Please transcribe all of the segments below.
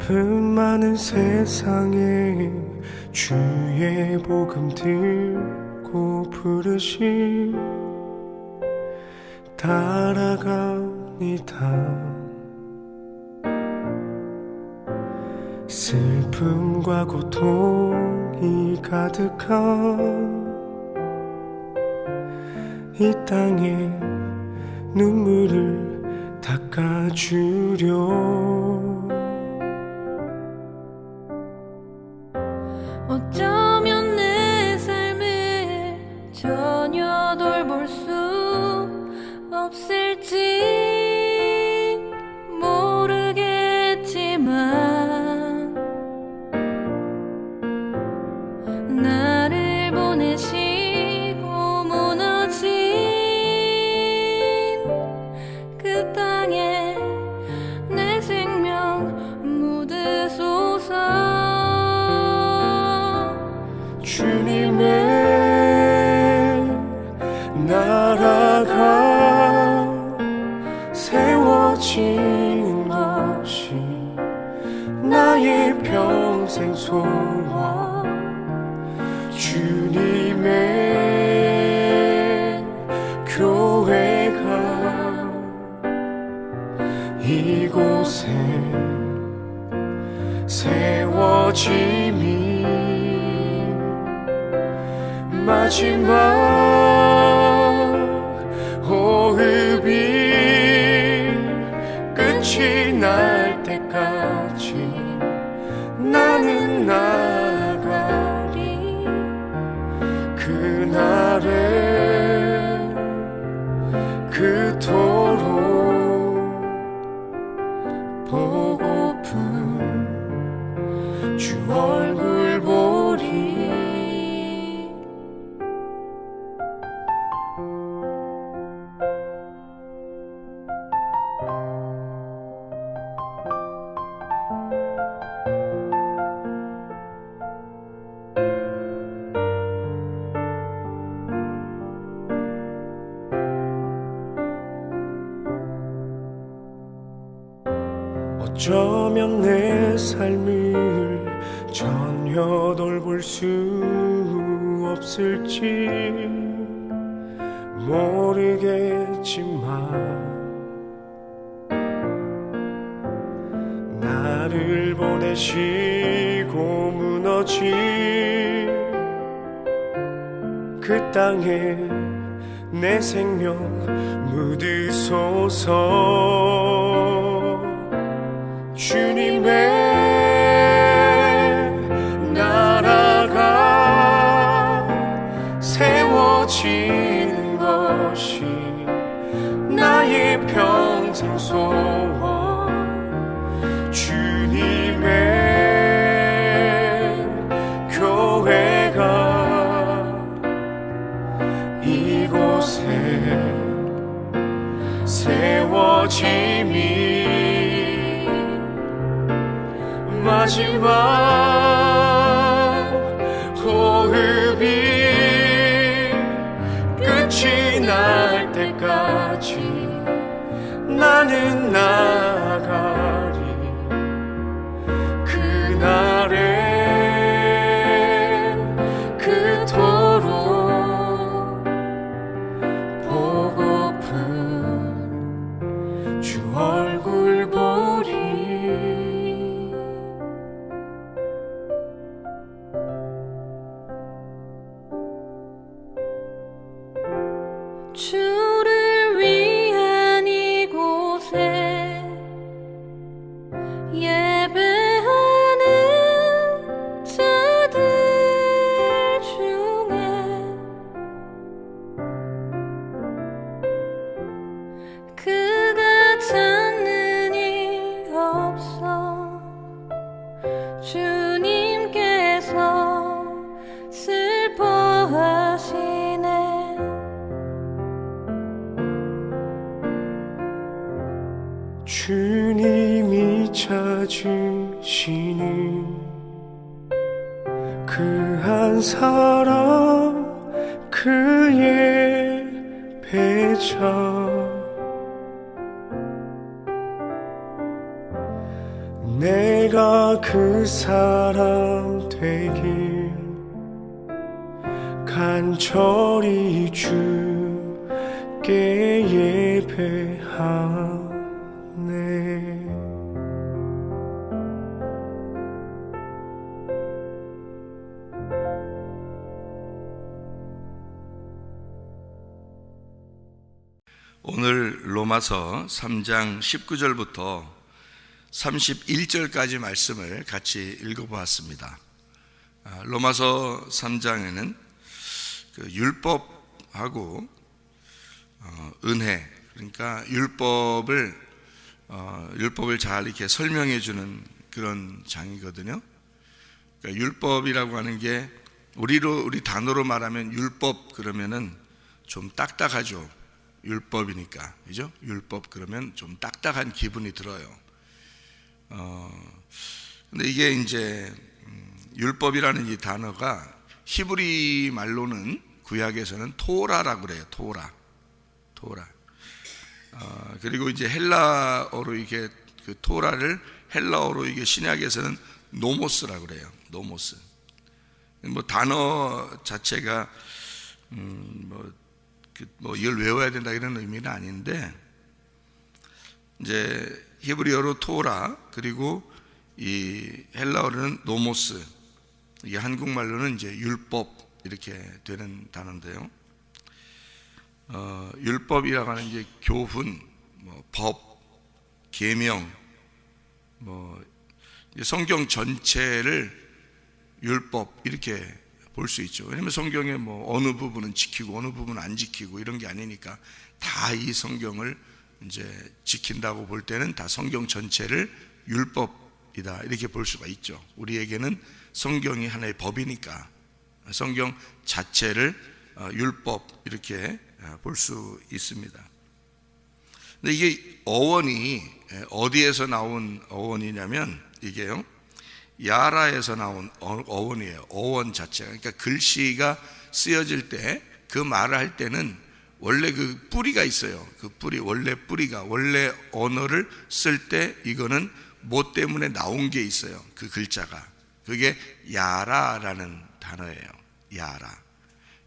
아픔 많은 세상에 주의 복음 들고 부르심 따라갑니다. 슬픔과 고통이 가득한 이 땅에 눈물을 닦아주려. 어쩌면 내 삶을 전혀 돌볼 수 없을지 모르겠지만 나를 보내시고 무너진 그 땅에 내 생명 묻으소서. 주님의 나라가 세워진 것이 나의 평생 소원. 주님의 교회가 이곳에 세워짐이 마지막 호흡이 끝이 날 때까지 나는 나가리. 그날에 그토록 보고픈 주 얼굴 보리. 어쩌면 내 삶을 전혀 돌볼 수 없을지 모르겠지만 나를 보내시고 무너진 그 땅에 내 생명 묻으소서. 주님의 나라가 세워지는 것이 나의 평생 소원. 주님의 교회가 이곳에 세워짐이 마지막 호흡이 끝이 날 때까지 나는 나가리. 그날에 그토록 보고픈 주 얼굴 보리. 주를 위한 이곳에 예배하는 자들 중에 그가 찾는 이 없어. 주님께서 슬퍼하시네. 주님이 찾으시는 그 한 사람 그의 배자 내게 내가 그 사람 되길 간절히 주께 예배하네. 오늘 로마서 3장 19절부터 31절까지 말씀을 같이 읽어보았습니다. 로마서 3장에는 그 율법하고 은혜, 그러니까 율법을 잘 이렇게 설명해 주는 그런 장이거든요. 그러니까 율법이라고 하는 게 우리 단어로 말하면 율법 그러면은 좀 딱딱하죠. 율법이니까, 그죠? 율법 그러면 좀 딱딱한 기분이 들어요. 근데 이게 이제 율법이라는 이 단어가 히브리 말로는 구약에서는 토라라고 그래요. 토라. 그리고 이제 헬라어로 이게 그 토라를 헬라어로 이게 신약에서는 노모스라고 그래요. 노모스. 뭐 단어 자체가 이걸 외워야 된다 이런 의미는 아닌데, 이제 히브리어로 토라, 그리고 이 헬라어로는 노모스, 이게 한국말로는 이제 율법 이렇게 되는 단어인데요. 율법이라고 하는 이제 교훈, 법, 계명, 성경 전체를 율법 이렇게 볼 수 있죠. 왜냐하면 성경에 어느 부분은 지키고 어느 부분은 안 지키고 이런 게 아니니까 다 이 성경을 이제 지킨다고 볼 때는 다 성경 전체를 율법이다 이렇게 볼 수가 있죠. 우리에게는 성경이 하나의 법이니까 성경 자체를 율법 이렇게 볼 수 있습니다. 근데 이게 어원이 어디에서 나온 어원이냐면 이게요, 야라에서 나온 어원이에요. 어원 자체가. 그러니까 글씨가 쓰여질 때 그 말을 할 때는 원래 그 뿌리가 있어요. 그 뿌리, 원래 뿌리가, 원래 언어를 쓸 때 이거는 뭐 때문에 나온 게 있어요. 그 글자가. 그게 야라라는 단어예요. 야라.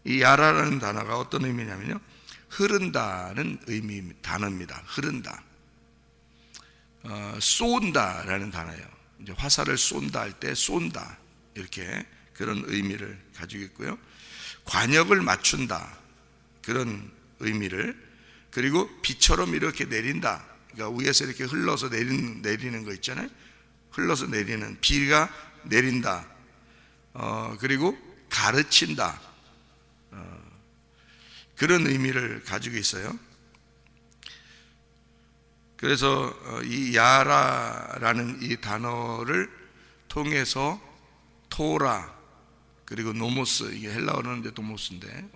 이 야라라는 단어가 어떤 의미냐면요, 흐른다는 단어입니다. 흐른다. 쏜다라는 단어예요. 이제 화살을 쏜다 할 때 쏜다, 이렇게 그런 의미를 가지고 있고요. 관역을 맞춘다, 그런 의미를, 그리고 비처럼 이렇게 내린다, 그러니까 위에서 이렇게 흘러서 내리는 거 있잖아요. 흘러서 내리는, 비가 내린다. 그리고 가르친다, 그런 의미를 가지고 있어요. 그래서 이 야라라는 이 단어를 통해서 토라, 그리고 노모스, 이게 헬라어는 이제 노모스인데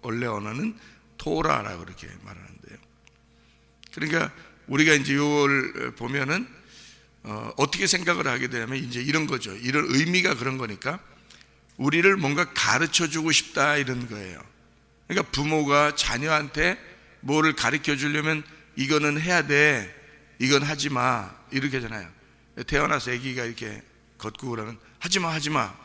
원래 언어는 토라라고 그렇게 말하는데요. 그러니까 우리가 이제 이걸 보면은 어떻게 생각을 하게 되냐면 이제 이런 거죠. 이런 의미가 그런 거니까 우리를 뭔가 가르쳐 주고 싶다 이런 거예요. 그러니까 부모가 자녀한테 뭐를 가르쳐 주려면 이거는 해야 돼, 이건 하지 마, 이렇게 하잖아요. 태어나서 아기가 이렇게 걷고 그러면 하지 마,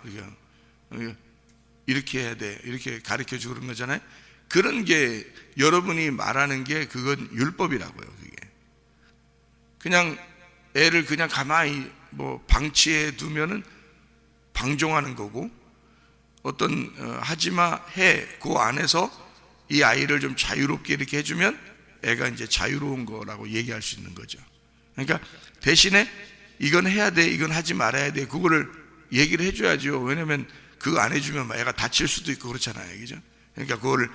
이렇게 해야 돼, 이렇게 가르쳐 주고 그런 거잖아요. 그런 게 여러분이 말하는 게 그건 율법이라고요. 그게 그냥 애를 그냥 가만히 방치해 두면은 방종하는 거고, 어떤 하지 마, 해, 그 안에서 이 아이를 좀 자유롭게 이렇게 해주면 애가 이제 자유로운 거라고 얘기할 수 있는 거죠. 그러니까 대신에 이건 해야 돼, 이건 하지 말아야 돼, 그거를 얘기를 해줘야죠. 왜냐면 그거 안 해주면 애가 다칠 수도 있고 그렇잖아요, 그죠? 그러니까 그거를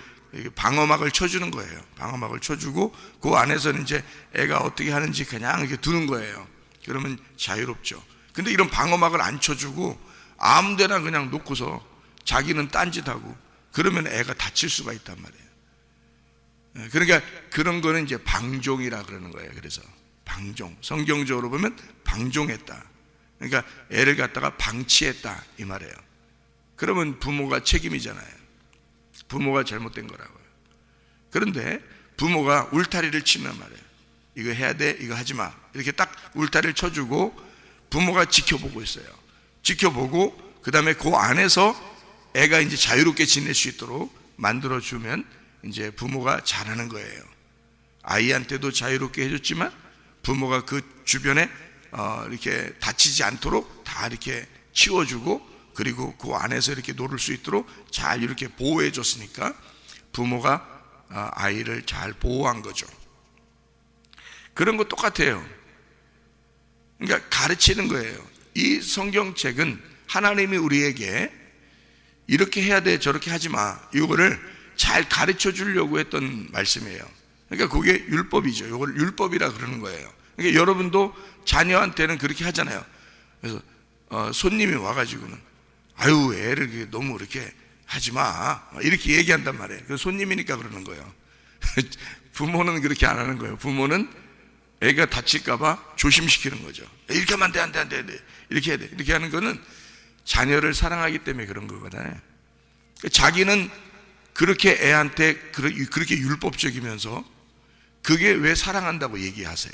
방어막을 쳐주는 거예요. 방어막을 쳐주고 그 안에서는 이제 애가 어떻게 하는지 그냥 이렇게 두는 거예요. 그러면 자유롭죠. 근데 이런 방어막을 안 쳐주고 아무데나 그냥 놓고서 자기는 딴짓하고 그러면 애가 다칠 수가 있단 말이에요. 그러니까 그런 거는 이제 방종이라 그러는 거예요. 그래서 방종, 성경적으로 보면 방종했다, 그러니까 애를 갖다가 방치했다 이 말이에요. 그러면 부모가 책임이잖아요. 부모가 잘못된 거라고요. 그런데 부모가 울타리를 치는 말이에요. 이거 해야 돼, 이거 하지 마, 이렇게 딱 울타리를 쳐주고 부모가 지켜보고 있어요. 지켜보고 그 다음에 그 안에서 애가 이제 자유롭게 지낼 수 있도록 만들어주면 이제 부모가 잘하는 거예요. 아이한테도 자유롭게 해줬지만 부모가 그 주변에 이렇게 다치지 않도록 다 이렇게 치워주고 그리고 그 안에서 이렇게 놀을 수 있도록 잘 이렇게 보호해 줬으니까 부모가 아이를 잘 보호한 거죠. 그런 거 똑같아요. 그러니까 가르치는 거예요. 이 성경책은 하나님이 우리에게 이렇게 해야 돼 저렇게 하지 마 이거를 잘 가르쳐 주려고 했던 말씀이에요. 그러니까 그게 율법이죠. 이걸 율법이라 그러는 거예요. 그러니까 여러분도 자녀한테는 그렇게 하잖아요. 그래서 손님이 와가지고는 아유 애를 너무 이렇게 하지 마 이렇게 얘기한단 말이에요. 그 손님이니까 그러는 거예요. 부모는 그렇게 안 하는 거예요. 부모는 애가 다칠까봐 조심시키는 거죠. 이렇게 하면 안 돼. 이렇게 해야 돼. 이렇게 하는 거는 자녀를 사랑하기 때문에 그런 거거든요. 자기는 그렇게 애한테 그렇게 율법적이면서 그게 왜 사랑한다고 얘기하세요?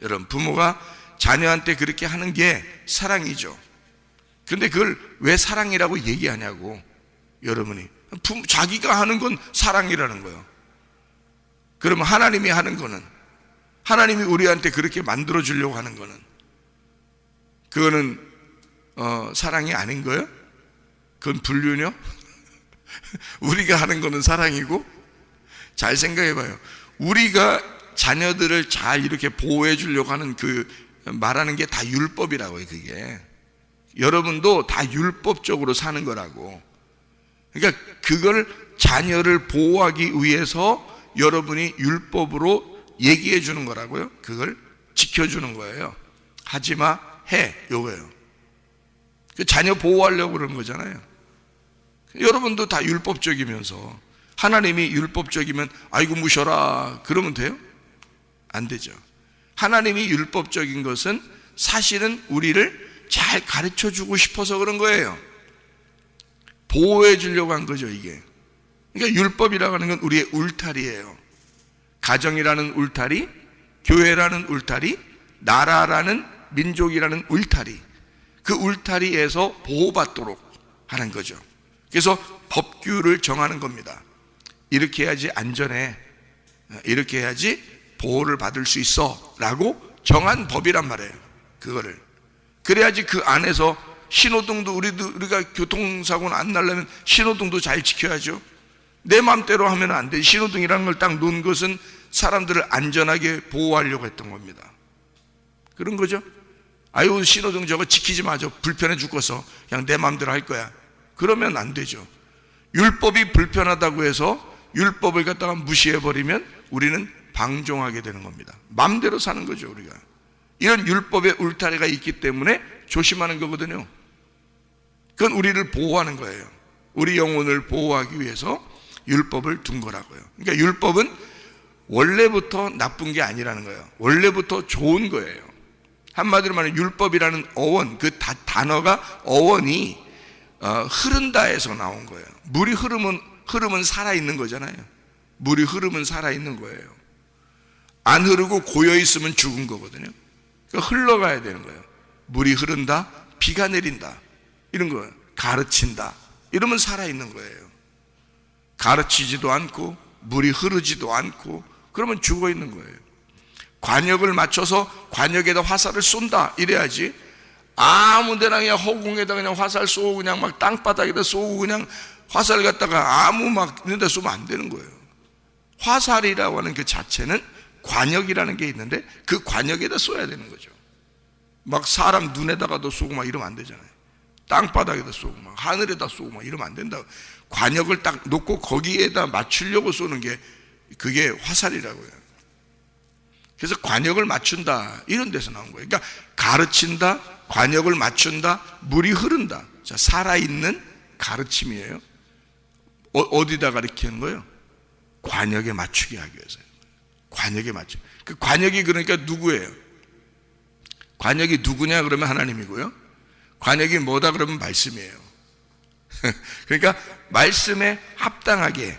여러분, 부모가 자녀한테 그렇게 하는 게 사랑이죠. 그런데 그걸 왜 사랑이라고 얘기하냐고. 여러분이 자기가 하는 건 사랑이라는 거예요. 그러면 하나님이 하는 거는, 하나님이 우리한테 그렇게 만들어 주려고 하는 거는 그거는 사랑이 아닌 거예요? 그건 불륜이요? 우리가 하는 거는 사랑이고. 잘 생각해 봐요. 우리가 자녀들을 잘 이렇게 보호해 주려고 하는 그 말하는 게 다 율법이라고요. 그게 여러분도 다 율법적으로 사는 거라고. 그러니까 그걸 자녀를 보호하기 위해서 여러분이 율법으로 얘기해 주는 거라고요. 그걸 지켜주는 거예요. 하지마 해 요거예요. 그 자녀 보호하려고 그러는 거잖아요. 여러분도 다 율법적이면서 하나님이 율법적이면 아이고 무셔라 그러면 돼요? 안 되죠. 하나님이 율법적인 것은 사실은 우리를 잘 가르쳐 주고 싶어서 그런 거예요. 보호해 주려고 한 거죠 이게. 그러니까 율법이라고 하는 건 우리의 울타리예요. 가정이라는 울타리, 교회라는 울타리, 나라라는 민족이라는 울타리, 그 울타리에서 보호받도록 하는 거죠. 그래서 법규를 정하는 겁니다. 이렇게 해야지 안전해, 이렇게 해야지 보호를 받을 수 있어 라고 정한 법이란 말이에요. 그거를 그래야지 그 안에서 신호등도 우리가 교통사고는 안 나려면 신호등도 잘 지켜야죠. 내 마음대로 하면 안 돼. 신호등이라는 걸 딱 놓은 것은 사람들을 안전하게 보호하려고 했던 겁니다. 그런 거죠. 아유 신호등 저거 지키지 마, 저 불편해 죽겠어, 그냥 내 마음대로 할 거야, 그러면 안 되죠. 율법이 불편하다고 해서 율법을 갖다가 무시해버리면 우리는 방종하게 되는 겁니다. 마음대로 사는 거죠. 우리가 이런 율법의 울타리가 있기 때문에 조심하는 거거든요. 그건 우리를 보호하는 거예요. 우리 영혼을 보호하기 위해서 율법을 둔 거라고요. 그러니까 율법은 원래부터 나쁜 게 아니라는 거예요. 원래부터 좋은 거예요. 한마디로 말하면 율법이라는 어원, 그 단어가 어원이 흐른다에서 나온 거예요. 물이 흐르면 살아있는 거잖아요. 물이 흐르면 살아있는 거예요. 안 흐르고 고여있으면 죽은 거거든요. 그러니까 흘러가야 되는 거예요. 물이 흐른다, 비가 내린다, 이런 거예요. 가르친다, 이러면 살아있는 거예요. 가르치지도 않고 물이 흐르지도 않고 그러면 죽어 있는 거예요. 관역을 맞춰서 관역에다 화살을 쏜다 이래야지, 아무 데나 그냥 허공에다 그냥 화살 쏘고 그냥 막 땅바닥에다 쏘고 그냥 화살 갖다가 아무 막 이런 데 쏘면 안 되는 거예요. 화살이라고 하는 그 자체는 관역이라는 게 있는데 그 관역에다 쏘야 되는 거죠. 막 사람 눈에다가도 쏘고 막 이러면 안 되잖아요. 땅바닥에다 쏘고 막 하늘에다 쏘고 막 이러면 안 된다고. 관역을 딱 놓고 거기에다 맞추려고 쏘는 게 그게 화살이라고요. 그래서 관역을 맞춘다 이런 데서 나온 거예요. 그러니까 가르친다, 관역을 맞춘다, 물이 흐른다. 자, 살아있는 가르침이에요. 어디다 가르치는 거예요? 관역에 맞추게 하기 위해서요. 관역에 맞추. 그 관역이 그러니까 누구예요? 관역이 누구냐 그러면 하나님이고요. 관역이 뭐다 그러면 말씀이에요. 그러니까 말씀에 합당하게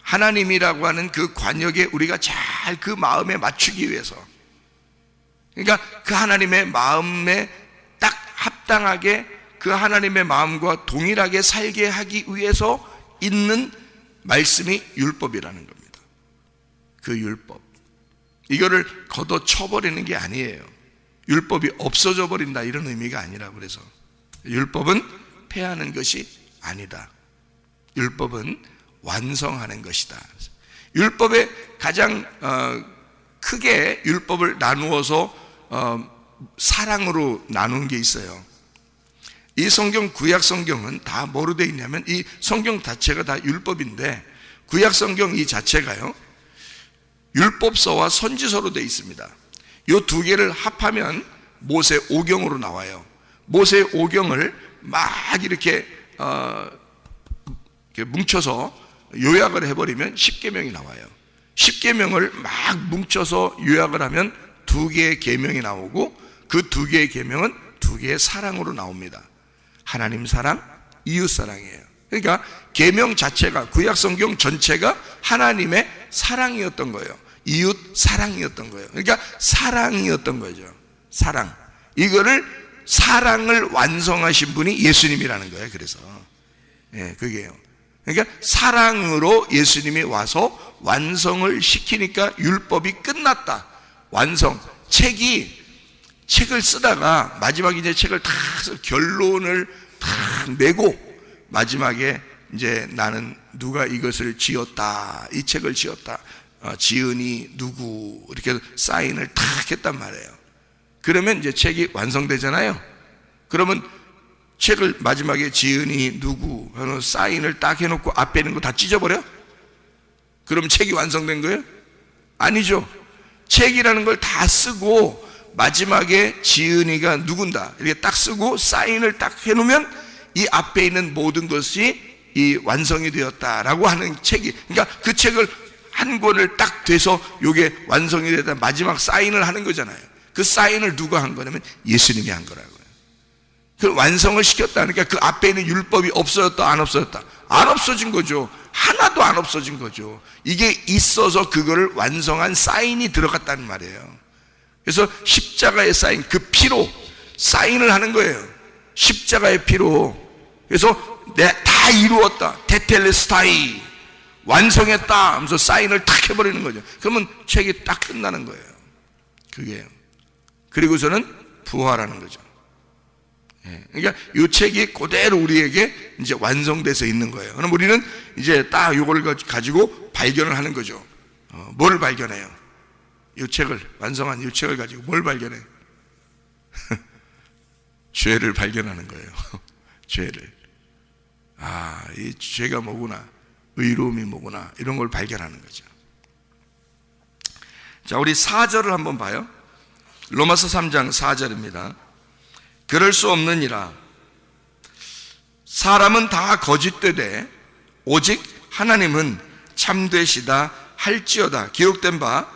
하나님이라고 하는 그 관역에 우리가 잘 그 마음에 맞추기 위해서 그러니까 그 하나님의 마음에 딱 합당하게 그 하나님의 마음과 동일하게 살게 하기 위해서 있는 말씀이 율법이라는 겁니다. 그 율법, 이거를 걷어쳐버리는 게 아니에요. 율법이 없어져 버린다 이런 의미가 아니라, 그래서 율법은 폐하는 것이 아니다. 율법은 완성하는 것이다. 율법의 가장 크게 율법을 나누어서 사랑으로 나누는 게 있어요. 이 성경, 구약 성경은 다 뭐로 되어 있냐면 이 성경 자체가 다 율법인데, 구약 성경 이 자체가요 율법서와 선지서로 되어 있습니다. 이 두 개를 합하면 모세 오경으로 나와요. 모세 오경을 막 이렇게 뭉쳐서 요약을 해버리면 십계명이 나와요. 십계명을 막 뭉쳐서 요약을 하면 두 개의 계명이 나오고, 그 두 개의 계명은 두 개의 사랑으로 나옵니다. 하나님 사랑, 이웃 사랑이에요. 그러니까 계명 자체가, 구약 성경 전체가 하나님의 사랑이었던 거예요. 이웃 사랑이었던 거예요. 그러니까 사랑이었던 거죠. 사랑. 이거를, 사랑을 완성하신 분이 예수님이라는 거예요. 그래서 그게요. 그러니까 사랑으로 예수님이 와서 완성을 시키니까 율법이 끝났다. 완성. 책을 쓰다가 마지막에 이제 책을 다 결론을 다 내고 마지막에 이제 나는 누가 이것을 지었다, 이 책을 지었다, 지은이 누구, 이렇게 사인을 다 했단 말이에요. 그러면 이제 책이 완성되잖아요. 그러면 책을 마지막에 지은이 누구 하는 사인을 딱 해놓고 앞에 있는 거 다 찢어버려? 그럼 책이 완성된 거예요? 아니죠. 책이라는 걸 다 쓰고 마지막에 지은이가 누군다 이렇게 딱 쓰고 사인을 딱 해놓으면 이 앞에 있는 모든 것이 이 완성이 되었다라고 하는 책이, 그러니까 그 책을 한 권을 딱 돼서 이게 완성이 되다 마지막 사인을 하는 거잖아요. 그 사인을 누가 한 거냐면 예수님이 한 거라고요. 그 완성을 시켰다. 그러니까 그 앞에 있는 율법이 없어졌다, 안 없어졌다? 안 없어진 거죠. 하나도 안 없어진 거죠. 이게 있어서 그거를 완성한 사인이 들어갔다는 말이에요. 그래서 십자가의 사인, 그 피로 사인을 하는 거예요. 십자가의 피로. 그래서 다 이루었다, 테텔레스타이, 완성했다 하면서 사인을 탁 해버리는 거죠. 그러면 책이 딱 끝나는 거예요. 그게요. 그리고서는 부활하는 거죠. 그러니까 이 책이 그대로 우리에게 이제 완성돼서 있는 거예요. 그럼 우리는 이제 딱 이걸 가지고 발견을 하는 거죠. 뭘 발견해요? 이 책을, 완성한 이 책을 가지고 뭘 발견해요? 죄를 발견하는 거예요. 죄를. 이 죄가 뭐구나, 의로움이 뭐구나, 이런 걸 발견하는 거죠. 자, 우리 4절을 한번 봐요. 로마서 3장 4절입니다. 그럴 수 없느니라. 사람은 다 거짓되되 오직 하나님은 참되시다 할지어다. 기록된 바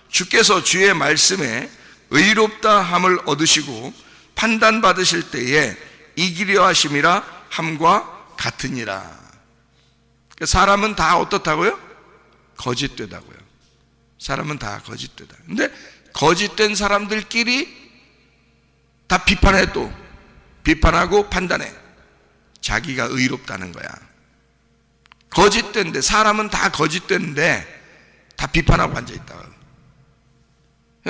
주께서 주의 말씀에 의롭다 함을 얻으시고 판단받으실 때에 이기려 하심이라 함과 같으니라. 사람은 다 어떻다고요? 거짓되다고요. 사람은 다 거짓되다. 근데 거짓된 사람들끼리 다 비판해, 또 비판하고 판단해. 자기가 의롭다는 거야. 거짓된데, 사람은 다 거짓된데 다 비판하고 앉아있다.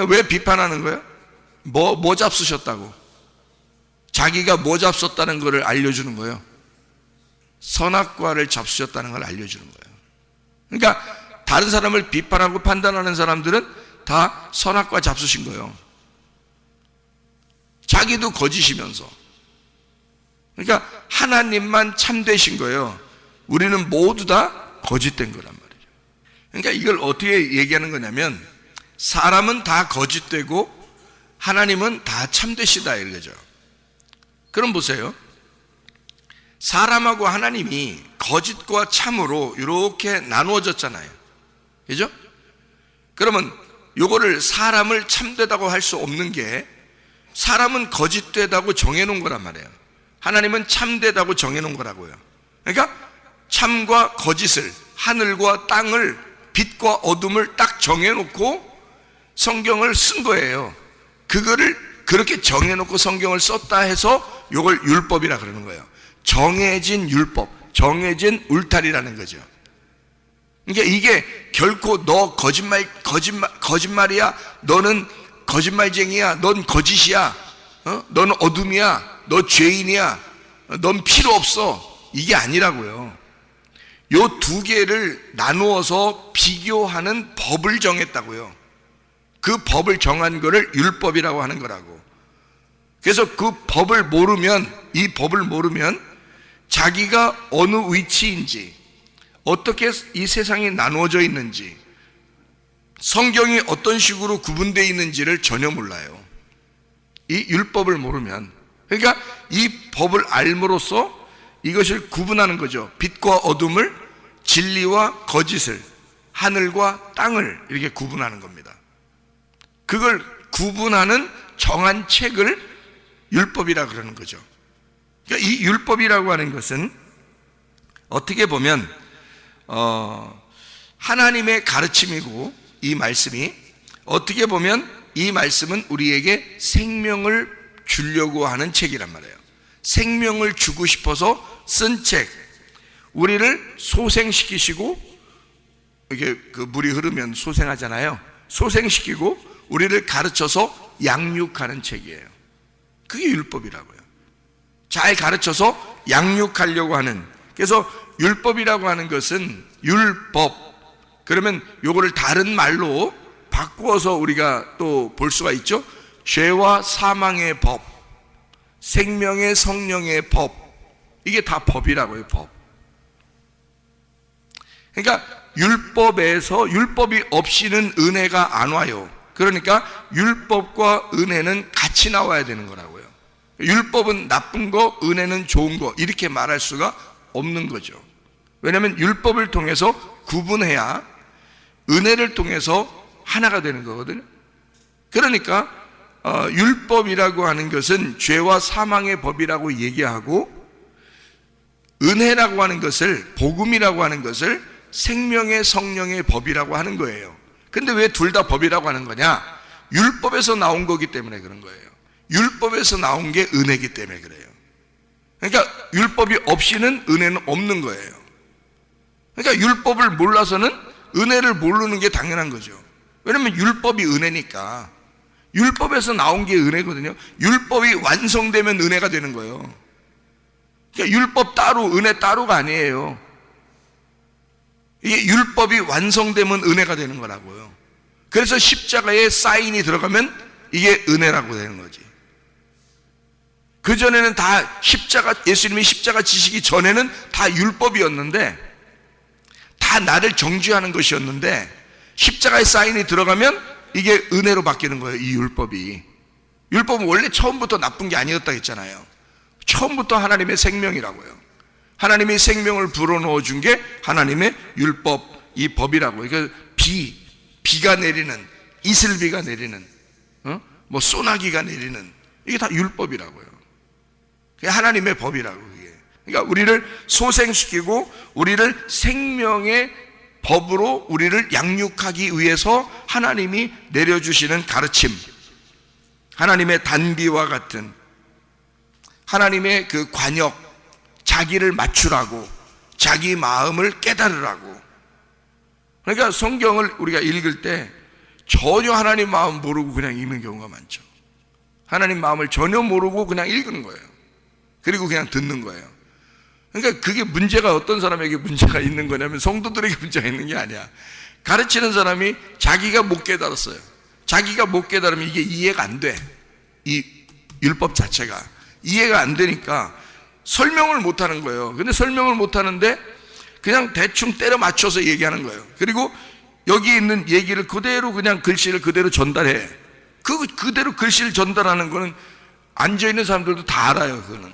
왜 비판하는 거야? 뭐 잡수셨다고? 자기가 뭐 잡섰다는 것을 알려주는 거예요. 선악과를 잡수셨다는 걸 알려주는 거예요. 그러니까 다른 사람을 비판하고 판단하는 사람들은 다 선악과 잡수신 거예요. 자기도 거짓이면서. 그러니까 하나님만 참되신 거예요. 우리는 모두 다 거짓된 거란 말이죠. 그러니까 이걸 어떻게 얘기하는 거냐면, 사람은 다 거짓되고 하나님은 다 참되시다 이거죠. 그럼 보세요. 사람하고 하나님이 거짓과 참으로 이렇게 나누어졌잖아요. 그죠? 그러면 요거를 사람을 참되다고 할 수 없는 게, 사람은 거짓되다고 정해놓은 거란 말이에요. 하나님은 참되다고 정해놓은 거라고요. 그러니까 참과 거짓을, 하늘과 땅을, 빛과 어둠을 딱 정해놓고 성경을 쓴 거예요. 그거를 그렇게 정해놓고 성경을 썼다 해서 이걸 율법이라 그러는 거예요. 정해진 율법, 정해진 울타리라는 거죠. 그러니까 이게 결코 너 거짓말이야, 너는 거짓말쟁이야, 넌 거짓이야, 너는 어둠이야, 너 죄인이야, 넌 필요 없어, 이게 아니라고요. 요 두 개를 나누어서 비교하는 법을 정했다고요. 그 법을 정한 거를 율법이라고 하는 거라고. 그래서 그 법을 모르면, 이 법을 모르면 자기가 어느 위치인지, 어떻게 이 세상이 나누어져 있는지, 성경이 어떤 식으로 구분되어 있는지를 전혀 몰라요. 이 율법을 모르면. 그러니까 이 법을 알므로써 이것을 구분하는 거죠. 빛과 어둠을, 진리와 거짓을, 하늘과 땅을 이렇게 구분하는 겁니다. 그걸 구분하는 정한 책을 율법이라 그러는 거죠. 그러니까 이 율법이라고 하는 것은 어떻게 보면 하나님의 가르침이고, 이 말씀이 어떻게 보면 이 말씀은 우리에게 생명을 주려고 하는 책이란 말이에요. 생명을 주고 싶어서 쓴 책, 우리를 소생시키시고, 이게 그 물이 흐르면 소생하잖아요. 소생시키고 우리를 가르쳐서 양육하는 책이에요. 그게 율법이라고요. 잘 가르쳐서 양육하려고 하는. 그래서 율법이라고 하는 것은 율법, 그러면 요거를 다른 말로 바꾸어서 우리가 또 볼 수가 있죠. 죄와 사망의 법, 생명의 성령의 법, 이게 다 법이라고요. 법. 그러니까 율법이 없이는 은혜가 안 와요. 그러니까 율법과 은혜는 같이 나와야 되는 거라고요. 율법은 나쁜 거, 은혜는 좋은 거, 이렇게 말할 수가 없는 거죠. 왜냐하면 율법을 통해서 구분해야 은혜를 통해서 하나가 되는 거거든요. 그러니까 율법이라고 하는 것은 죄와 사망의 법이라고 얘기하고, 은혜라고 하는 것을, 복음이라고 하는 것을 생명의 성령의 법이라고 하는 거예요. 근데 왜 둘 다 법이라고 하는 거냐? 율법에서 나온 거기 때문에 그런 거예요. 율법에서 나온 게 은혜이기 때문에 그래요. 그러니까 율법이 없이는 은혜는 없는 거예요. 그러니까 율법을 몰라서는 은혜를 모르는 게 당연한 거죠. 왜냐하면 율법이 은혜니까. 율법에서 나온 게 은혜거든요. 율법이 완성되면 은혜가 되는 거예요. 그러니까 율법 따로, 은혜 따로가 아니에요. 이게 율법이 완성되면 은혜가 되는 거라고요. 그래서 십자가에 사인이 들어가면 이게 은혜라고 되는 거지. 그전에는 다 예수님이 십자가 지시기 전에는 다 율법이었는데, 다 나를 정죄하는 것이었는데, 십자가에 사인이 들어가면 이게 은혜로 바뀌는 거예요. 이 율법이. 율법은 원래 처음부터 나쁜 게 아니었다 했잖아요. 처음부터 하나님의 생명이라고요. 하나님이 생명을 불어넣어 준 게 하나님의 율법, 이 법이라고요. 그러니까 비가 내리는, 이슬비가 내리는, 뭐 소나기가 내리는, 이게 다 율법이라고요. 그게 하나님의 법이라고. 그게. 그러니까 우리를 소생시키고 우리를 생명의 법으로 우리를 양육하기 위해서 하나님이 내려주시는 가르침, 하나님의 단비와 같은 하나님의 그 관역, 자기를 맞추라고, 자기 마음을 깨달으라고. 그러니까 성경을 우리가 읽을 때 전혀 하나님 마음 모르고 그냥 읽는 경우가 많죠. 하나님 마음을 전혀 모르고 그냥 읽는 거예요. 그리고 그냥 듣는 거예요. 그러니까 그게 문제가, 어떤 사람에게 문제가 있는 거냐면 성도들에게 문제가 있는 게 아니야. 가르치는 사람이 자기가 못 깨달았어요. 자기가 못 깨달으면 이게 이해가 안 돼. 이 율법 자체가 이해가 안 되니까 설명을 못 하는 거예요. 근데 설명을 못 하는데 그냥 대충 때려 맞춰서 얘기하는 거예요. 그리고 여기 있는 얘기를 그대로, 그냥 글씨를 그대로 전달해. 그대로 글씨를 전달하는 거는 앉아있는 사람들도 다 알아요. 그거는.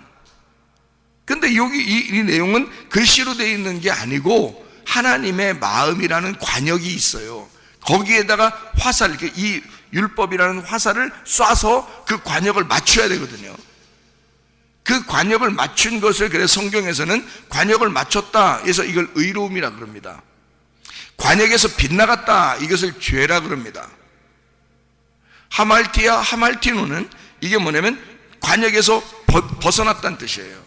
근데 여기 이 내용은 글씨로 되어 있는 게 아니고 하나님의 마음이라는 관역이 있어요. 거기에다가 화살, 이 율법이라는 화살을 쏴서 그 관역을 맞춰야 되거든요. 그 관역을 맞춘 것을, 그래서 성경에서는 관역을 맞췄다 해서 이걸 의로움이라 그럽니다. 관역에서 빗나갔다, 이것을 죄라 그럽니다. 하말티아, 하말티노는 이게 뭐냐면 관역에서 벗어났다는 뜻이에요.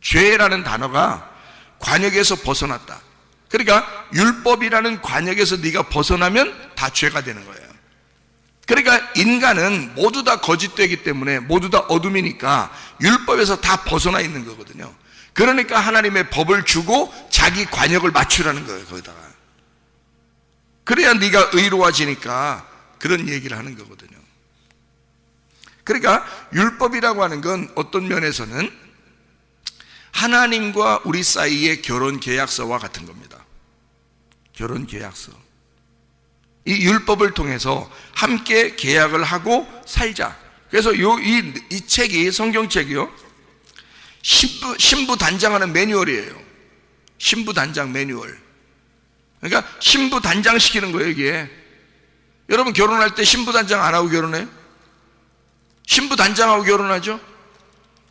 죄라는 단어가 관역에서 벗어났다. 그러니까 율법이라는 관역에서 네가 벗어나면 다 죄가 되는 거예요. 그러니까 인간은 모두 다 거짓되기 때문에 모두 다 어둠이니까 율법에서 다 벗어나 있는 거거든요. 그러니까 하나님의 법을 주고 자기 관역을 맞추라는 거예요. 거기다가 그래야 네가 의로워지니까 그런 얘기를 하는 거거든요. 그러니까 율법이라고 하는 건 어떤 면에서는 하나님과 우리 사이의 결혼 계약서와 같은 겁니다. 결혼 계약서. 이 율법을 통해서 함께 계약을 하고 살자. 그래서 이 책이, 성경책이요, 신부 단장하는 매뉴얼이에요. 신부 단장 매뉴얼. 그러니까 신부 단장 시키는 거예요, 이게. 여러분 결혼할 때 신부 단장 안 하고 결혼해요? 신부 단장하고 결혼하죠?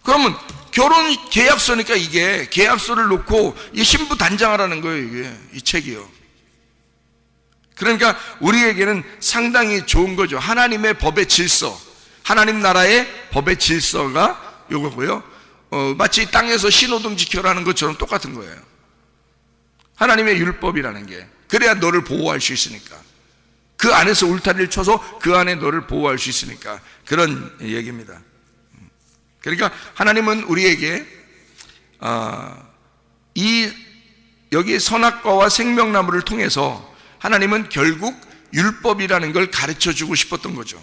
그러면 결혼 계약서니까 이게 계약서를 놓고 이 신부 단장하라는 거예요, 이게. 이 책이요. 그러니까 우리에게는 상당히 좋은 거죠. 하나님의 법의 질서, 하나님 나라의 법의 질서가 요거고요. 마치 땅에서 신호등 지켜라는 것처럼 똑같은 거예요. 하나님의 율법이라는 게. 그래야 너를 보호할 수 있으니까. 그 안에서 울타리를 쳐서 그 안에 너를 보호할 수 있으니까. 그런 얘기입니다. 그러니까 하나님은 우리에게 여기 선악과와 생명나무를 통해서 하나님은 결국 율법이라는 걸 가르쳐 주고 싶었던 거죠.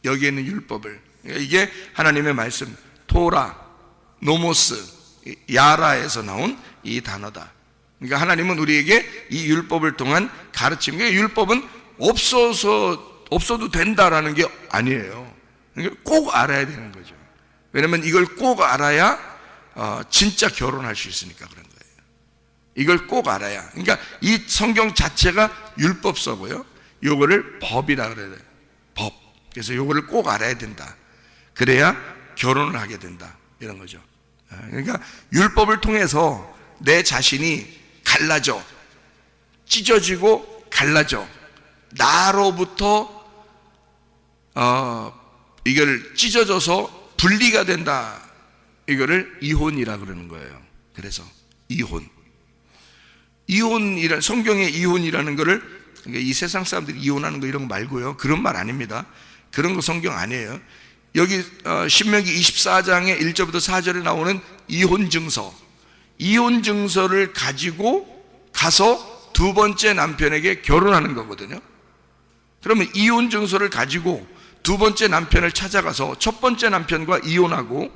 여기에 있는 율법을. 이게 하나님의 말씀, 토라, 노모스, 야라에서 나온 이 단어다. 그러니까 하나님은 우리에게 이 율법을 통한 가르침. 그러니까 율법은 없어도 된다라는 게 아니에요. 그러니까 꼭 알아야 되는 거죠. 왜냐면 이걸 꼭 알아야 진짜 결혼할 수 있으니까 그런 거예요. 이걸 꼭 알아야. 그러니까 이 성경 자체가 율법서고요. 요거를 법이라 그래요. 법. 그래서 요거를 꼭 알아야 된다. 그래야 결혼을 하게 된다. 이런 거죠. 그러니까 율법을 통해서 내 자신이 갈라져, 찢어지고 갈라져. 나로부터 이걸 찢어져서 분리가 된다. 이거를 이혼이라 그러는 거예요. 그래서 이혼이란, 성경의 이혼이라는 거를, 이 세상 사람들이 이혼하는 거 이런 거 말고요, 그런 말 아닙니다. 그런 거 성경 아니에요. 여기 신명기 24장의 1절부터 4절에 나오는 이혼 증서를 가지고 가서 두 번째 남편에게 결혼하는 거거든요. 그러면 이혼 증서를 가지고 두 번째 남편을 찾아가서 첫 번째 남편과 이혼하고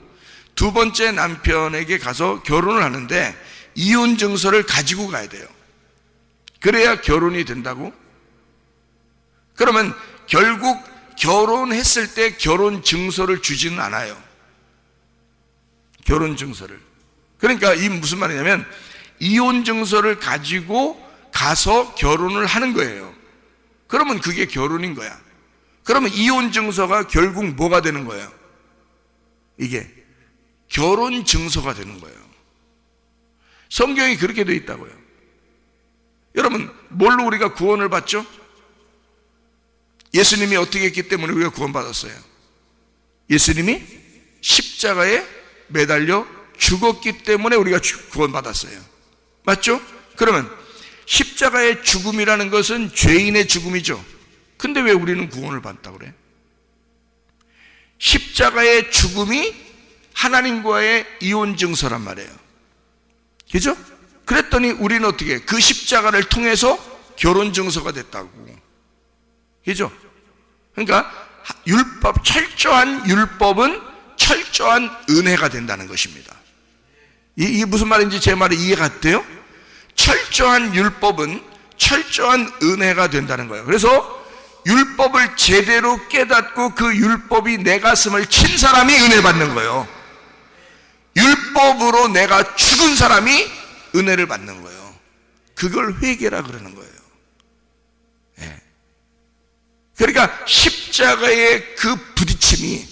두 번째 남편에게 가서 결혼을 하는데 이혼 증서를 가지고 가야 돼요. 그래야 결혼이 된다고? 그러면 결국 결혼했을 때 결혼 증서를 주지는 않아요. 결혼 증서를. 그러니까 이 무슨 말이냐면 이혼 증서를 가지고 가서 결혼을 하는 거예요. 그러면 그게 결혼인 거야. 그러면 이혼 증서가 결국 뭐가 되는 거예요? 이게 결혼 증서가 되는 거예요. 성경이 그렇게 되어 있다고요. 여러분, 뭘로 우리가 구원을 받죠? 예수님이 어떻게 했기 때문에 우리가 구원받았어요? 예수님이 십자가에 매달려 죽었기 때문에 우리가 구원받았어요. 맞죠? 그러면 십자가의 죽음이라는 것은 죄인의 죽음이죠. 근데 왜 우리는 구원을 받았다고 그래? 십자가의 죽음이 하나님과의 이혼 증서란 말이에요. 그죠? 그랬더니 우리는 어떻게, 그 십자가를 통해서 결혼 증서가 됐다고. 그죠? 그러니까 철저한 율법은 철저한 은혜가 된다는 것입니다. 이게 무슨 말인지 제 말이 이해가 돼요? 철저한 율법은 철저한 은혜가 된다는 거예요. 그래서 율법을 제대로 깨닫고 그 율법이 내 가슴을 친 사람이 은혜 받는 거예요. 율법으로 내가 죽은 사람이 은혜를 받는 거예요. 그걸 회개라 그러는 거예요. 예. 그러니까 십자가의 그 부딪힘이,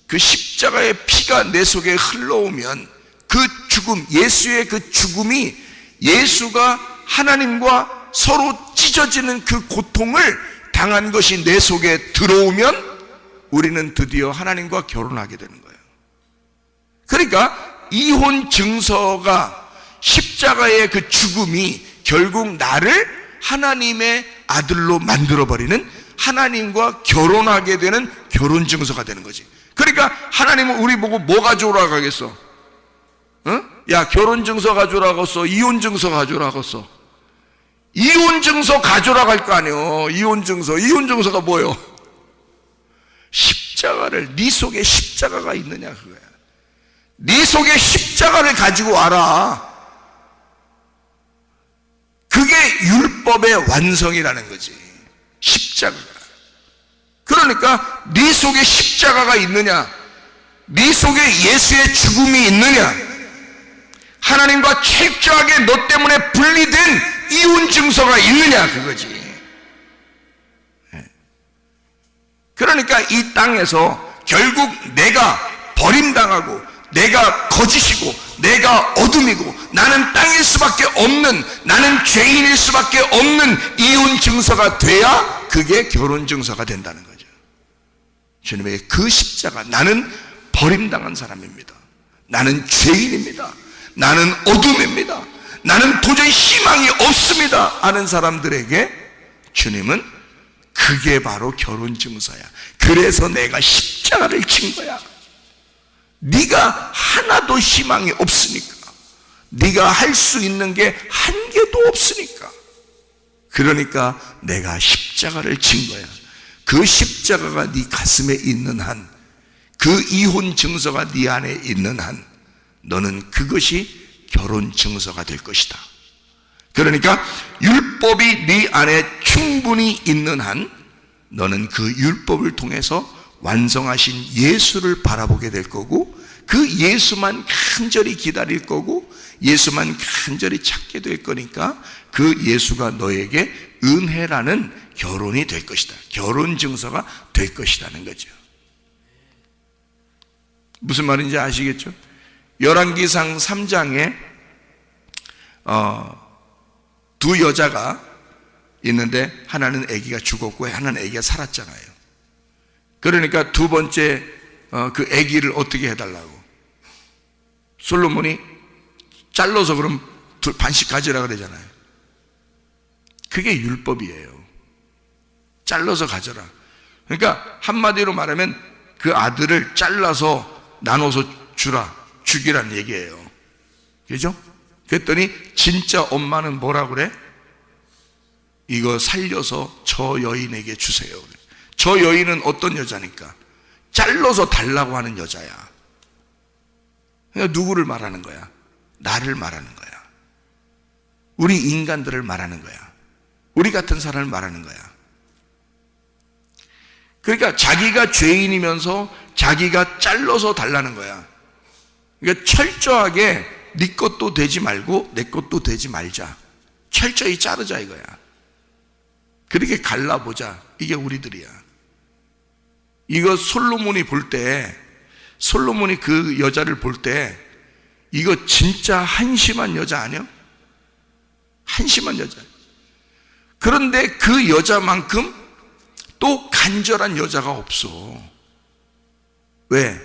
그 십자가의 피가 내 속에 흘러오면 그 죽음, 예수의 그 죽음이 예수가 하나님과 서로 찢어지는 그 고통을 당한 것이 내 속에 들어오면 우리는 드디어 하나님과 결혼하게 되는 거예요. 그러니까 이혼 증서가, 십자가의 그 죽음이 결국 나를 하나님의 아들로 만들어버리는, 하나님과 결혼하게 되는 결혼 증서가 되는 거지. 그러니까 하나님은 우리 보고 뭐 가져오라고 하겠어? 야, 결혼 증서 가져오라고 했어? 이혼 증서 가져오라고 했어? 이혼 증서 가져오라고 할 거 아니에요. 이혼 증서가 뭐예요? 십자가를, 네 속에 십자가가 있느냐 그거야. 네 속에 십자가를 가지고 와라. 그게 율법의 완성이라는 거지, 십자가가. 그러니까 네 속에 십자가가 있느냐, 네 속에 예수의 죽음이 있느냐, 하나님과 철저하게 너 때문에 분리된 이혼 증서가 있느냐 그거지. 그러니까 이 땅에서 결국 내가 버림당하고, 내가 거짓이고, 내가 어둠이고, 나는 땅일 수밖에 없는, 나는 죄인일 수밖에 없는 이혼 증서가 돼야 그게 결혼 증서가 된다는 거죠. 주님의 그 십자가, 나는 버림당한 사람입니다, 나는 죄인입니다, 나는 어둠입니다, 나는 도저히 희망이 없습니다 하는 사람들에게 주님은 그게 바로 결혼 증서야. 그래서 내가 십자가를 친 거야. 네가 하나도 희망이 없으니까, 네가 할 수 있는 게 한 개도 없으니까, 그러니까 내가 십자가를 친 거야. 그 십자가가 네 가슴에 있는 한, 그 이혼 증서가 네 안에 있는 한, 너는 그것이 결혼 증서가 될 것이다. 그러니까 율법이 네 안에 충분히 있는 한, 너는 그 율법을 통해서 완성하신 예수를 바라보게 될 거고, 그 예수만 간절히 기다릴 거고, 예수만 간절히 찾게 될 거니까 그 예수가 너에게 은혜라는 결혼이 될 것이다, 결혼 증서가 될 것이라는 거죠. 무슨 말인지 아시겠죠? 열왕기상 3장에 두 여자가 있는데 하나는 아기가 죽었고 하나는 아기가 살았잖아요. 그러니까 두 번째 그 아기를 어떻게 해달라고 솔로몬이 잘라서 그럼 반씩 가지라 그러잖아요. 그게 율법이에요. 잘라서 가져라. 그러니까 한마디로 말하면 그 아들을 잘라서 나눠서 죽이라는 얘기예요. 그죠? 그랬더니 진짜 엄마는 뭐라 그래? 이거 살려서 저 여인에게 주세요. 저 여인은 어떤 여자니까? 잘라서 달라고 하는 여자야. 그러니까 누구를 말하는 거야? 나를 말하는 거야. 우리 인간들을 말하는 거야. 우리 같은 사람을 말하는 거야. 그러니까 자기가 죄인이면서 자기가 잘라서 달라는 거야. 그러니까 철저하게 네 것도 되지 말고 내 것도 되지 말자, 철저히 자르자 이거야. 그렇게 갈라보자. 이게 우리들이야. 이거 솔로몬이 볼 때, 솔로몬이 그 여자를 볼 때 이거 진짜 한심한 여자 아니야? 한심한 여자. 그런데 그 여자만큼 또 간절한 여자가 없어. 왜?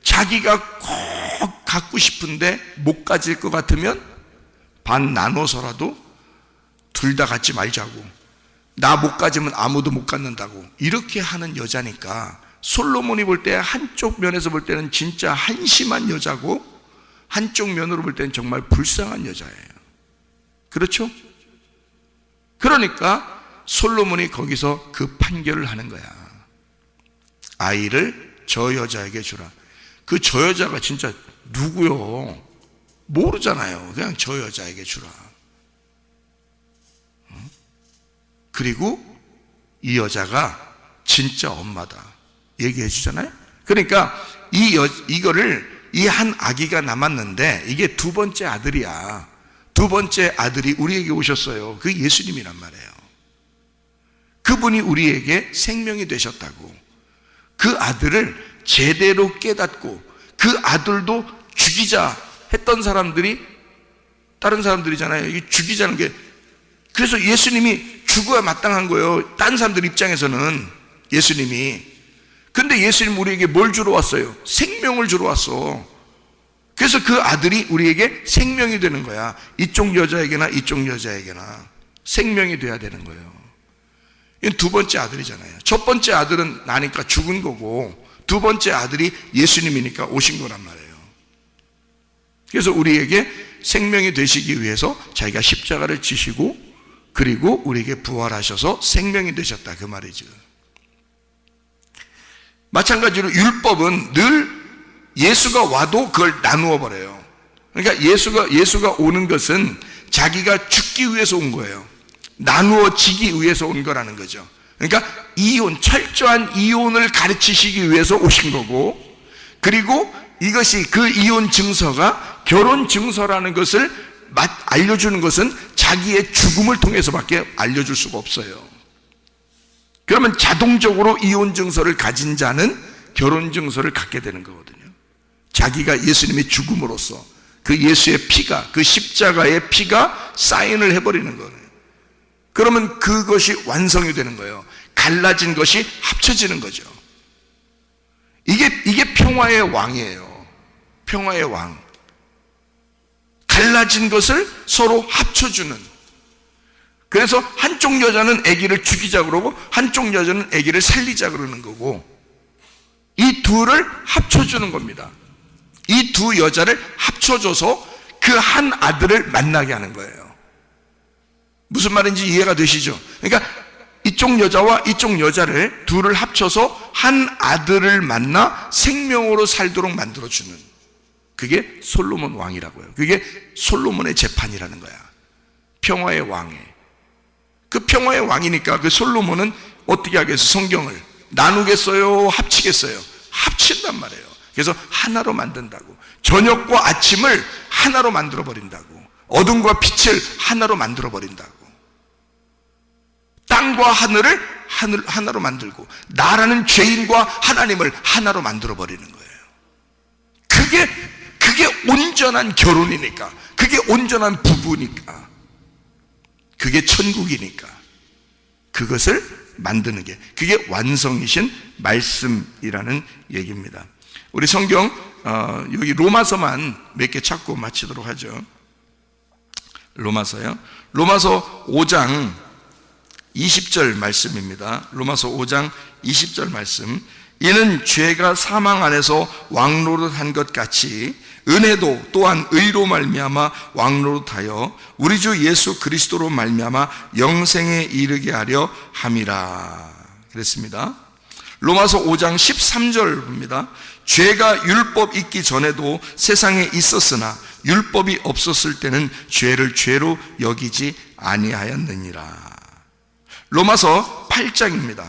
자기가 꼭 갖고 싶은데 못 가질 것 같으면 반 나눠서라도 둘 다 갖지 말자고, 나 못 가지면 아무도 못 갖는다고, 이렇게 하는 여자니까 솔로몬이 볼 때 한쪽 면에서 볼 때는 진짜 한심한 여자고, 한쪽 면으로 볼 때는 정말 불쌍한 여자예요. 그렇죠? 그러니까 솔로몬이 거기서 그 판결을 하는 거야. 아이를 저 여자에게 주라. 그 저 여자가 진짜 누구요? 모르잖아요. 그냥 저 여자에게 주라. 그리고 이 여자가 진짜 엄마다 얘기해 주잖아요. 그러니까 이거를 이 한 아기가 남았는데 이게 두 번째 아들이야. 두 번째 아들이 우리에게 오셨어요. 그 예수님이란 말이에요. 그분이 우리에게 생명이 되셨다고. 그 아들을 제대로 깨닫고 그 아들도 죽이자 했던 사람들이 다른 사람들이잖아요. 이 죽이자는 게 그래서 예수님이 죽어야 마땅한 거예요. 딴 사람들 입장에서는 예수님이. 근데 예수님 우리에게 뭘 주러 왔어요? 생명을 주러 왔어. 그래서 그 아들이 우리에게 생명이 되는 거야. 이쪽 여자에게나 이쪽 여자에게나 생명이 돼야 되는 거예요. 이건 두 번째 아들이잖아요. 첫 번째 아들은 나니까 죽은 거고, 두 번째 아들이 예수님이니까 오신 거란 말이에요. 그래서 우리에게 생명이 되시기 위해서 자기가 십자가를 지시고, 그리고 우리에게 부활하셔서 생명이 되셨다, 그 말이죠. 마찬가지로 율법은 늘 예수가 와도 그걸 나누어 버려요. 그러니까 예수가 오는 것은 자기가 죽기 위해서 온 거예요. 나누어지기 위해서 온 거라는 거죠. 그러니까 이혼, 철저한 이혼을 가르치시기 위해서 오신 거고, 그리고 이것이 그 이혼 증서가 결혼 증서라는 것을 알려주는 것은 자기의 죽음을 통해서밖에 알려줄 수가 없어요. 그러면 자동적으로 이혼 증서를 가진 자는 결혼 증서를 갖게 되는 거거든요. 자기가 예수님의 죽음으로써 그 예수의 피가, 그 십자가의 피가 사인을 해버리는 거예요. 그러면 그것이 완성이 되는 거예요. 갈라진 것이 합쳐지는 거죠. 이게 평화의 왕이에요. 평화의 왕. 갈라진 것을 서로 합쳐주는. 그래서 한쪽 여자는 아기를 죽이자 그러고 한쪽 여자는 아기를 살리자 그러는 거고, 이 둘을 합쳐주는 겁니다. 이 두 여자를 합쳐줘서 그 한 아들을 만나게 하는 거예요. 무슨 말인지 이해가 되시죠? 그러니까 이쪽 여자와 이쪽 여자를 둘을 합쳐서 한 아들을 만나 생명으로 살도록 만들어주는, 그게 솔로몬 왕이라고요. 그게 솔로몬의 재판이라는 거야. 평화의 왕에. 그 평화의 왕이니까 그 솔로몬은 어떻게 하겠어요? 성경을 나누겠어요? 합치겠어요? 합친단 말이에요. 그래서 하나로 만든다고. 저녁과 아침을 하나로 만들어 버린다고. 어둠과 빛을 하나로 만들어 버린다고. 땅과 하늘을 하나로 만들고, 나라는 죄인과 하나님을 하나로 만들어 버리는 거예요. 그게 온전한 결혼이니까, 그게 온전한 부부니까, 그게 천국이니까, 그것을 만드는 게, 그게 완성이신 말씀이라는 얘기입니다. 우리 성경 여기 로마서만 몇 개 찾고 마치도록 하죠. 로마서요. 로마서 5장 20절 말씀입니다. 로마서 5장 20절 말씀. 이는 죄가 사망 안에서 왕노릇한 것 같이 은혜도 또한 의로 말미암아 왕노릇하여 우리 주 예수 그리스도로 말미암아 영생에 이르게 하려 함이라 그랬습니다. 로마서 5장 13절 봅니다. 죄가 율법 있기 전에도 세상에 있었으나 율법이 없었을 때는 죄를 죄로 여기지 아니하였느니라. 로마서 8장입니다.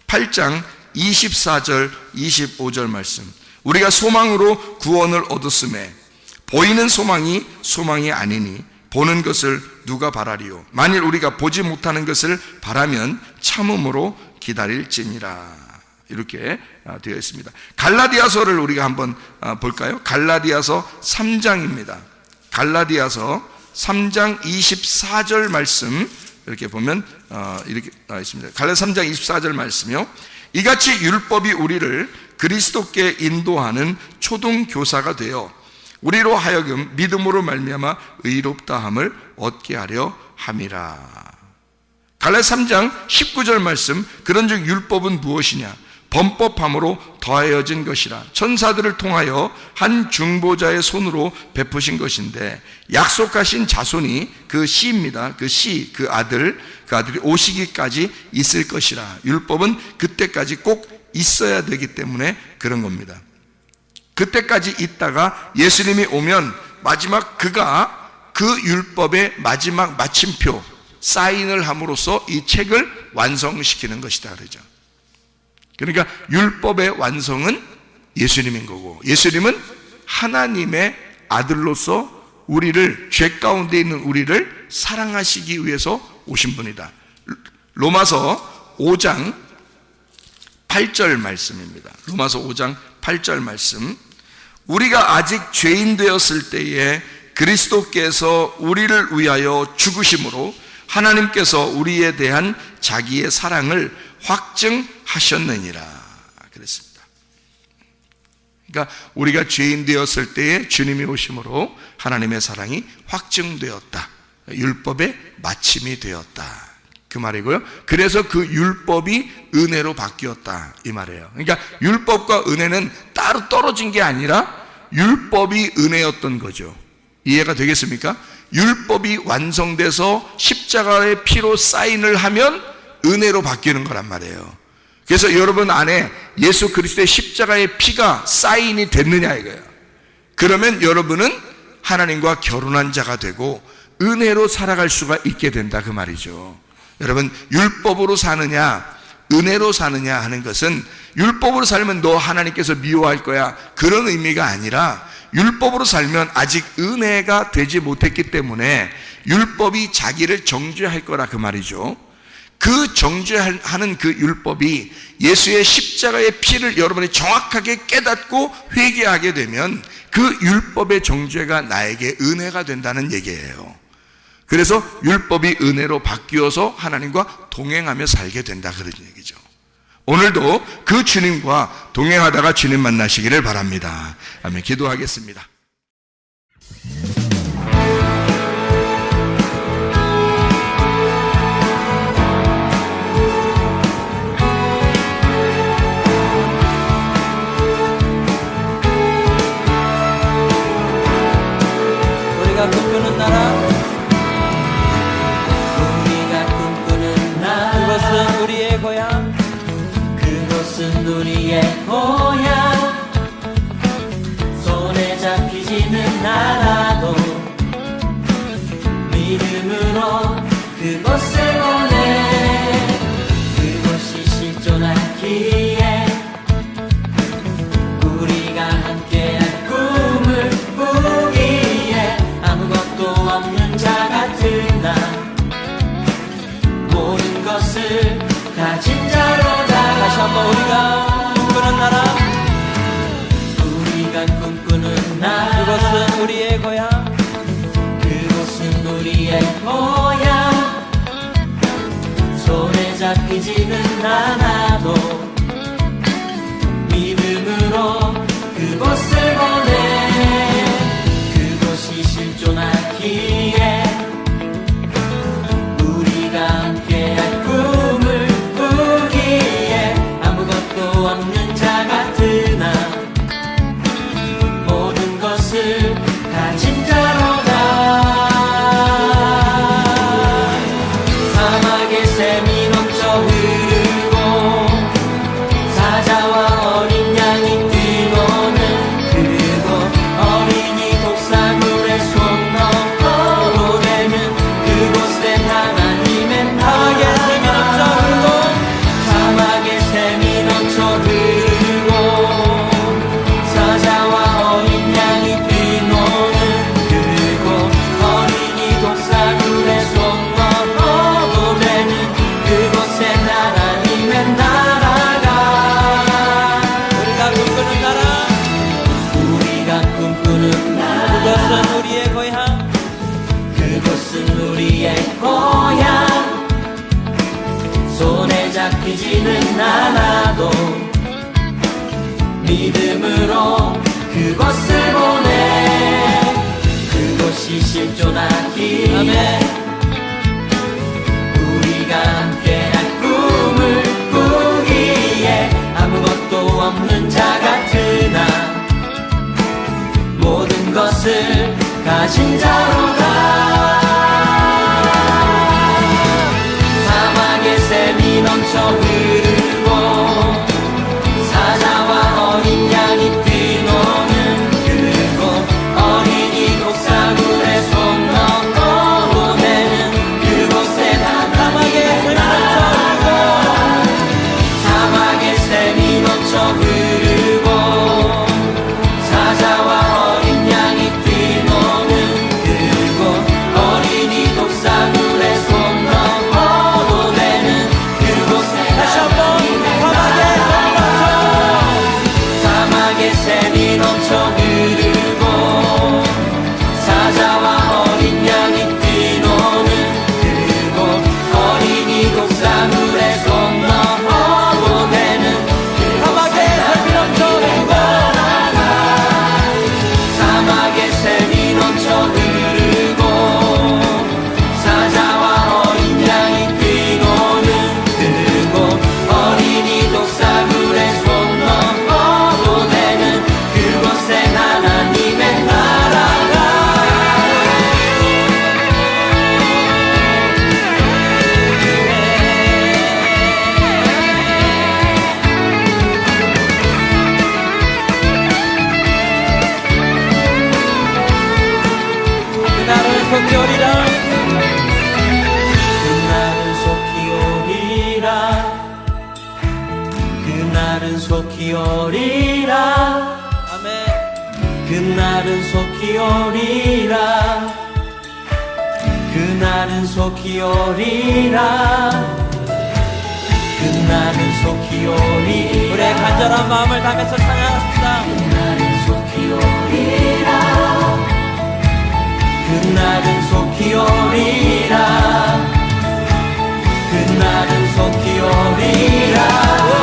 8장 24절 25절 말씀. 우리가 소망으로 구원을 얻었음에 보이는 소망이 아니니 보는 것을 누가 바라리요. 만일 우리가 보지 못하는 것을 바라면 참음으로 기다릴지니라. 이렇게 되어 있습니다. 갈라디아서를 우리가 한번 볼까요? 갈라디아서 3장입니다. 갈라디아서 3장 24절 말씀 이렇게 보면 이렇게 나와 있습니다. 갈라디아서 3장 24절 말씀이요. 이같이 율법이 우리를 그리스도께 인도하는 초등교사가 되어 우리로 하여금 믿음으로 말미암아 의롭다함을 얻게 하려 함이라. 갈라디아서 3장 19절 말씀. 그런즉 율법은 무엇이냐? 범법함으로 더하여진 것이라. 천사들을 통하여 한 중보자의 손으로 베푸신 것인데 약속하신 자손이 그 씨입니다. 그 아들이 오시기까지 있을 것이라. 율법은 그때까지 꼭 있어야 되기 때문에 그런 겁니다. 그때까지 있다가 예수님이 오면 마지막 그가 그 율법의 마지막 마침표 사인을 함으로써 이 책을 완성시키는 것이다 그러죠. 그러니까 율법의 완성은 예수님인 거고, 예수님은 하나님의 아들로서 우리를, 죄 가운데 있는 우리를 사랑하시기 위해서 오신 분이다. 로마서 5장 8절 말씀입니다. 로마서 5장 8절 말씀. 우리가 아직 죄인 되었을 때에 그리스도께서 우리를 위하여 죽으심으로 하나님께서 우리에 대한 자기의 사랑을 확증하셨느니라 그랬습니다. 그러니까 우리가 죄인 되었을 때에 주님이 오심으로 하나님의 사랑이 확증되었다. 율법의 마침이 되었다. 그 말이고요. 그래서 그 율법이 은혜로 바뀌었다 이 말이에요. 그러니까 율법과 은혜는 따로 떨어진 게 아니라 율법이 은혜였던 거죠. 이해가 되겠습니까? 율법이 완성돼서 십자가의 피로 사인을 하면 은혜로 바뀌는 거란 말이에요. 그래서 여러분 안에 예수 그리스도의 십자가의 피가 사인이 됐느냐 이거예요. 그러면 여러분은 하나님과 결혼한 자가 되고 은혜로 살아갈 수가 있게 된다 그 말이죠. 여러분 율법으로 사느냐 은혜로 사느냐 하는 것은 율법으로 살면 너 하나님께서 미워할 거야 그런 의미가 아니라 율법으로 살면 아직 은혜가 되지 못했기 때문에 율법이 자기를 정죄할 거라 그 말이죠. 그 정죄하는 그 율법이 예수의 십자가의 피를 여러분이 정확하게 깨닫고 회개하게 되면 그 율법의 정죄가 나에게 은혜가 된다는 얘기예요. 그래서 율법이 은혜로 바뀌어서 하나님과 동행하며 살게 된다 그런 얘기죠. 오늘도 그 주님과 동행하다가 주님 만나시기를 바랍니다. 아멘. 기도하겠습니다. 우리가 꿈꾸는 나라, 그것은 우리의 고향, 그곳은 우리의 고향. 손에 잡히지는 않아도 믿음으로 그곳을 보내. 그곳이 실존하기에 우리가 함께한 꿈을 꾸기에 아무것도 없는 자 같은 나 모든 것을 가진 자로다. 다시 한번 우리가 꿈꾸는 나라, 우리가 꿈꾸는 나라, 그곳은 우리의 고향, 그곳은 우리의 고향. 손에 잡히지는 않아도 믿음으로 그곳을 보내. 그곳이 실존하기에 우리가 함께할 꿈을 꾸기에 아무것도 없는 자 같은 나 모든 것을 가진 자로다. 사막의 샘이 넘쳐 흐르고 사자와 어린 양이 뛰노는 그곳, 어린이 독사물에 손 넣고 되는 그곳에 하나님의 나라의 샘이 넘쳐 흐르고 사막의 샘이 넘쳐 흐르고 사자와 어린 양이 뛰노는 그곳, 어린이 독사물에 손 넣고 되는 그곳에 하나님의 나라가. 우리가 꿈꾸는 나라, 우리가 꿈꾸는 나라, 그것은 우리의 고향, 그곳은 우리의 고향. 손에 잡히지는 않아도 믿음으로 그곳을 보내. 그곳이 실존하기에 아멘. 우리가 함께한 꿈을 꾸기에 아무것도 없는 자 같은 나 모든 것을 가진 자로다. 사막의 샘이 넘쳐 흐르고 사자와 어린 양이 뛰노는 그곳, 어린이 독사물에 손 넣고 보내는 그곳에 사막의 사막의 샘이 넘쳐 흐르고 사자와 어린 양이 뛰노는 그곳, 어린이 독사물에 손 넣고 보내는 그곳에 다시 한번 사막의 샘이 넘쳐 흐르고 사자와 어린 양이 뛰노는 그곳, 그날은 속히 오리라. 아멘. 그날은 속히 오리라. 그날은 속히 오리라. 그날은 속히 오리라. 우리의 간절한 마음을 담아서 찬양합시다. 그날은 속히 오리라. 그날은 속히 오리라. 그날은 속히 오리라.